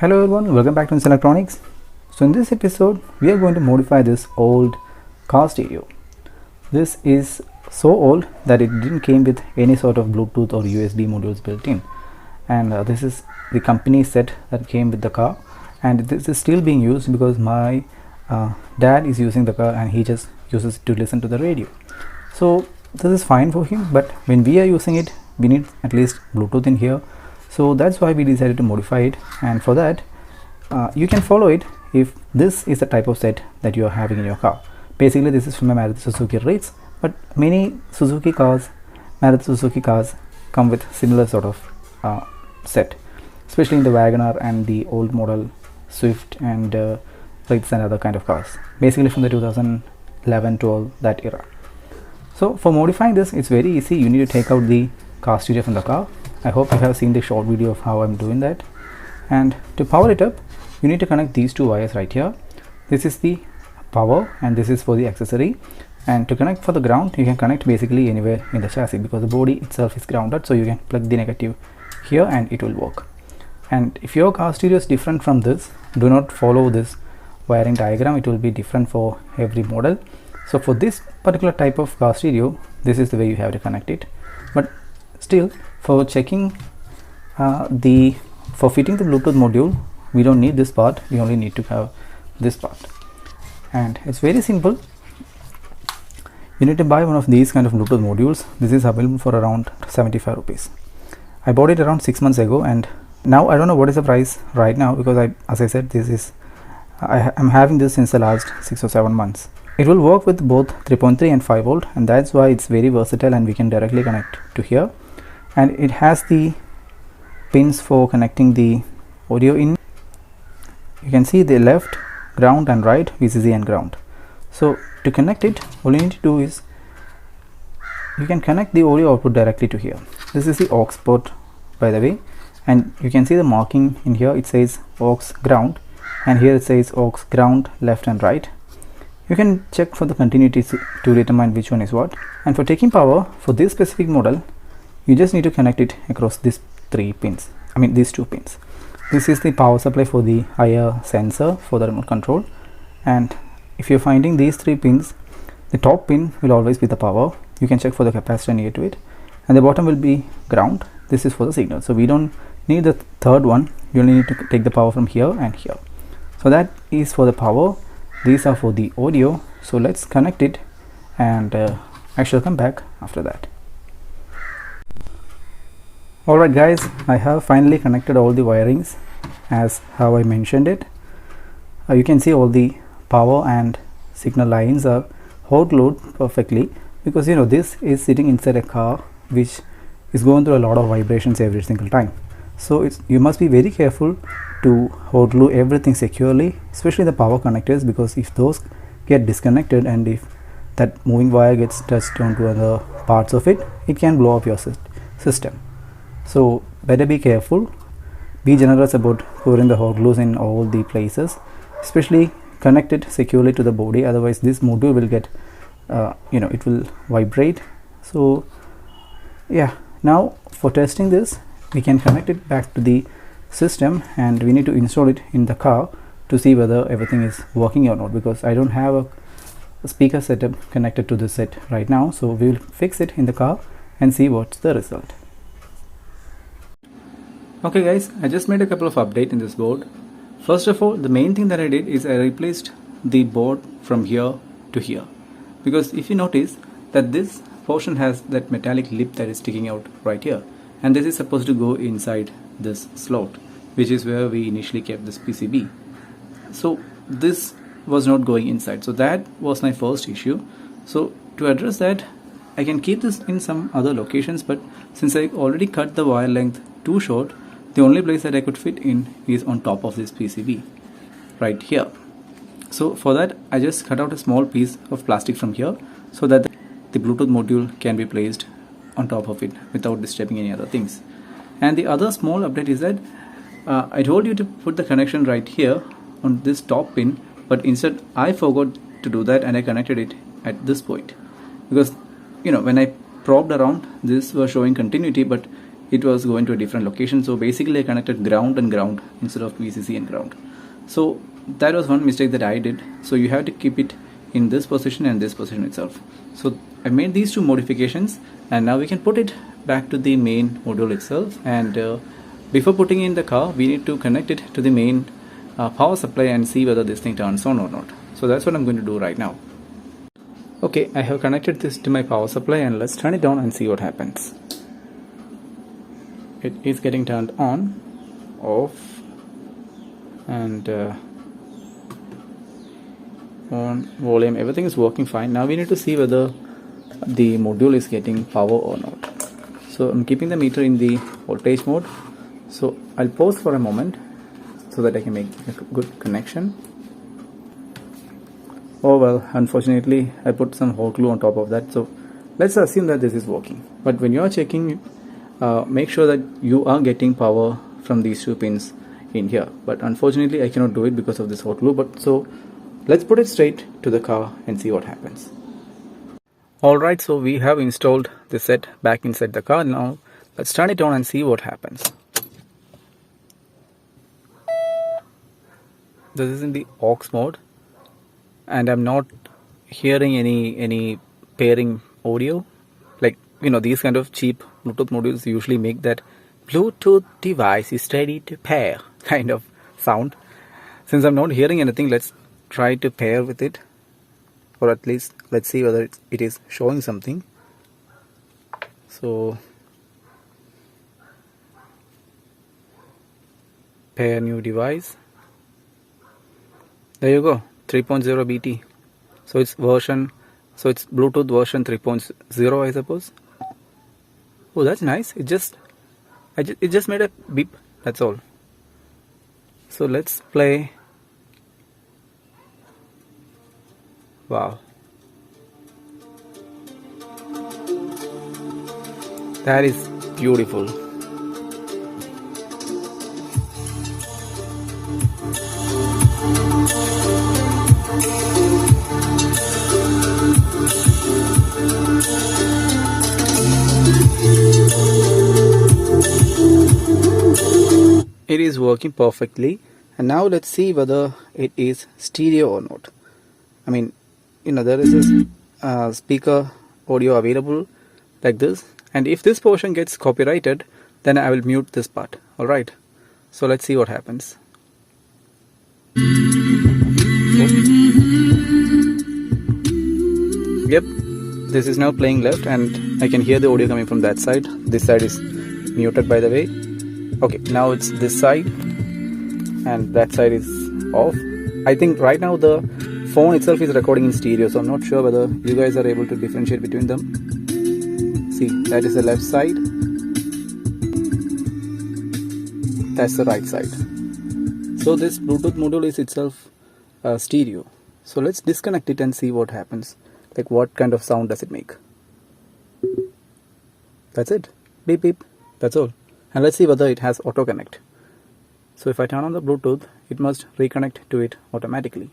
Hello everyone, welcome back to Instant Electronics. So in this episode, we are going to modify this old car stereo. This is so old that it didn't came with any sort of Bluetooth or USB modules built in. And this is the company set that came with the car. And this is still being used because my dad is using the car and he just uses it to listen to the radio. So this is fine for him, but when we are using it, we need at least Bluetooth in here. So that's why we decided to modify it, and for that you can follow it if this is the type of set that you are having in your car. Basically this is from a Maruti Suzuki Ritz, but many Maruti Suzuki cars come with similar sort of set, especially in the Wagoner and the old model Swift and Ritz and other kind of cars, basically from the 2011-12 that era. So for modifying this, it's very easy. You need to take out the car stereo from the car. I hope you have seen the short video of how I'm doing that. And to power it up, you need to connect these two wires right here. This is the power and this is for the accessory. And to connect for the ground, you can connect basically anywhere in the chassis because the body itself is grounded, so you can plug the negative here and it will work. And if your car stereo is different from this, do not follow this wiring diagram. It will be different for every model. So for this particular type of car stereo, this is the way you have to connect it. But still, for checking for fitting the Bluetooth module, we don't need this part. We only need to have this part, and it's very simple. You need to buy one of these kind of Bluetooth modules. This is available for around 75 rupees. I bought it around 6 months ago, and now I don't know what is the price right now because as I said, I'm having this since the last 6 or 7 months. It will work with both 3.3 and 5 volt, and that's why it's very versatile and we can directly connect to here. And it has the pins for connecting the audio in. You can see the left, ground and right, VCC and ground. So to connect it, all you need to do is you can connect the audio output directly to here. This is the aux port, by the way, and you can see the marking in here. It says aux ground, and here it says aux ground left and right. You can check for the continuity to determine which one is what. And for taking power for this specific model, you just need to connect it across these two pins. This is the power supply for the higher sensor for the remote control. And if you're finding these 3 pins, the top pin will always be the power. You can check for the capacitor near to it, and the bottom will be ground. This is for the signal, so we don't need the third one. You only need to take the power from here and here. So that is for the power. These are for the audio. So let's connect it, and I shall come back after that. Alright guys, I have finally connected all the wirings as how I mentioned it. You can see all the power and signal lines are hot glued perfectly because this is sitting inside a car which is going through a lot of vibrations every single time. So you must be very careful to hot glue everything securely, especially the power connectors, because if those get disconnected and if that moving wire gets touched onto other parts of it, it can blow up your system. So better be careful. Be generous about pouring the hot glues in all the places, especially connect it securely to the body, otherwise this module will get it will vibrate. So yeah, now for testing this, we can connect it back to the system and we need to install it in the car to see whether everything is working or not, because I don't have a speaker setup connected to this set right now. So we will fix it in the car and see what's the result. Okay guys, I just made a couple of updates in this board. First of all, the main thing that I did is I replaced the board from here to here, because if you notice that this portion has that metallic lip that is sticking out right here, and this is supposed to go inside this slot, which is where we initially kept this PCB. So this was not going inside, so that was my first issue. So to address that, I can keep this in some other locations, but since I already cut the wire length too short, the only place that I could fit in is on top of this PCB right here. So for that, I just cut out a small piece of plastic from here so that the Bluetooth module can be placed on top of it without disturbing any other things. And the other small update is that I told you to put the connection right here on this top pin, but instead I forgot to do that and I connected it at this point, because when I probed around, this was showing continuity, but it was going to a different location. So basically I connected ground and ground instead of VCC and ground. So that was one mistake that I did. So you have to keep it in this position and this position itself. So I made these two modifications, and now we can put it back to the main module itself. And before putting in the car, we need to connect it to the main power supply and see whether this thing turns on or not. So that's what I'm going to do right now. Okay, I have connected this to my power supply, and let's turn it on and see what happens. It is getting turned on, off, and on, volume, everything is working fine. Now we need to see whether the module is getting power or not. So I'm keeping the meter in the voltage mode. So I'll pause for a moment so that I can make a good connection. Oh well, unfortunately I put some hot glue on top of that. So let's assume that this is working. But when you are checking, make sure that you are getting power from these two pins in here. But unfortunately I cannot do it because of this hot glue. But so let's put it straight to the car and see what happens. Alright, so we have installed the set back inside the car. Now let's turn it on and see what happens. This is in the aux mode, and I'm not hearing any pairing audio. Like, you know, these kind of cheap Bluetooth modules usually make that Bluetooth device is ready to pair kind of sound. Since I'm not hearing anything, let's try to pair with it, or at least let's see whether it is showing something. So pair new device. There you go, 3.0 BT. So it's Bluetooth version 3.0, I suppose. Oh, that's nice. It just made a beep. That's all. So let's play. Wow, that is beautiful. It is working perfectly, and now let's see whether it is stereo or not. I mean, you know, there is this speaker audio available like this, and if this portion gets copyrighted, then I will mute this part. Alright, so let's see what happens. Yep, this is now playing left, and I can hear the audio coming from that side. This side is muted, by the way. Okay, now it's this side, and that side is off. I think right now the phone itself is recording in stereo, so I'm not sure whether you guys are able to differentiate between them. See, that is the left side, that's the right side. So this Bluetooth module is itself stereo. So let's disconnect it and see what happens. Like, what kind of sound does it make? That's it. Beep beep. That's all. And let's see whether it has auto connect. So if I turn on the Bluetooth, it must reconnect to it automatically.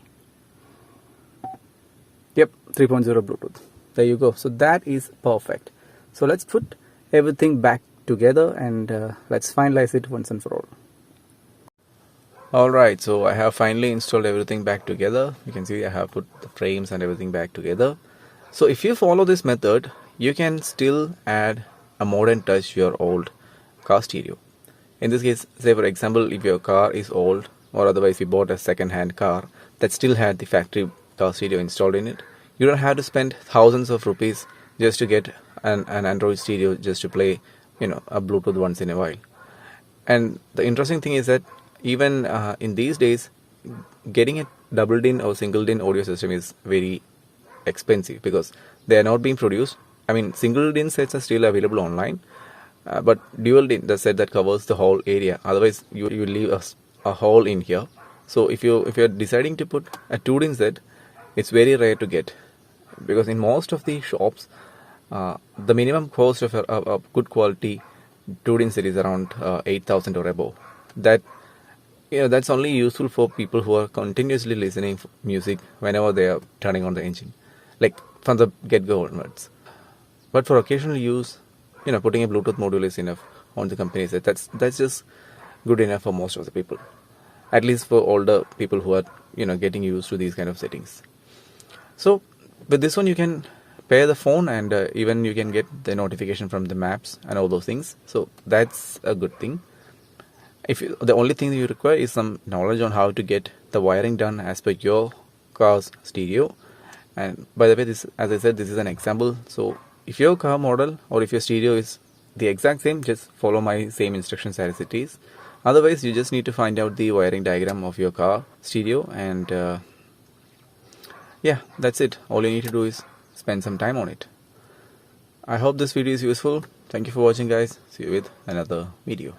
Yep, 3.0 Bluetooth. There you go. So that is perfect. So let's put everything back together, and let's finalize it once and for all. Alright, so I have finally installed everything back together. You can see I have put the frames and everything back together. So if you follow this method, you can still add a modern touch to your old car stereo. In this case, say for example, if your car is old, or otherwise you bought a second-hand car that still had the factory car stereo installed in it, you don't have to spend thousands of rupees just to get an Android stereo just to play, you know, a Bluetooth once in a while. And the interesting thing is that even in these days, getting a double DIN or single DIN audio system is very expensive because they are not being produced. I mean, single DIN sets are still available online, but dual DIN, the set that covers the whole area. Otherwise, you leave a hole in here. So if you're deciding to put a 2-DIN set, it's very rare to get, because in most of the shops, the minimum cost of a good quality 2-DIN set is around 8,000 or above. That's only useful for people who are continuously listening to music whenever they are turning on the engine, like from the get-go onwards. But for occasional use, putting a Bluetooth module is enough. on the company side. That's just good enough for most of the people, at least for older people who are getting used to these kind of settings. So with this one, you can pair the phone, and even you can get the notification from the maps and all those things. So that's a good thing. The only thing you require is some knowledge on how to get the wiring done as per your car's stereo. And by the way, this, as I said, this is an example. So if your car model or if your stereo is the exact same, just follow my same instructions as it is. Otherwise, you just need to find out the wiring diagram of your car stereo, and yeah, that's it. All you need to do is spend some time on it. I hope this video is useful. Thank you for watching, guys. See you with another video.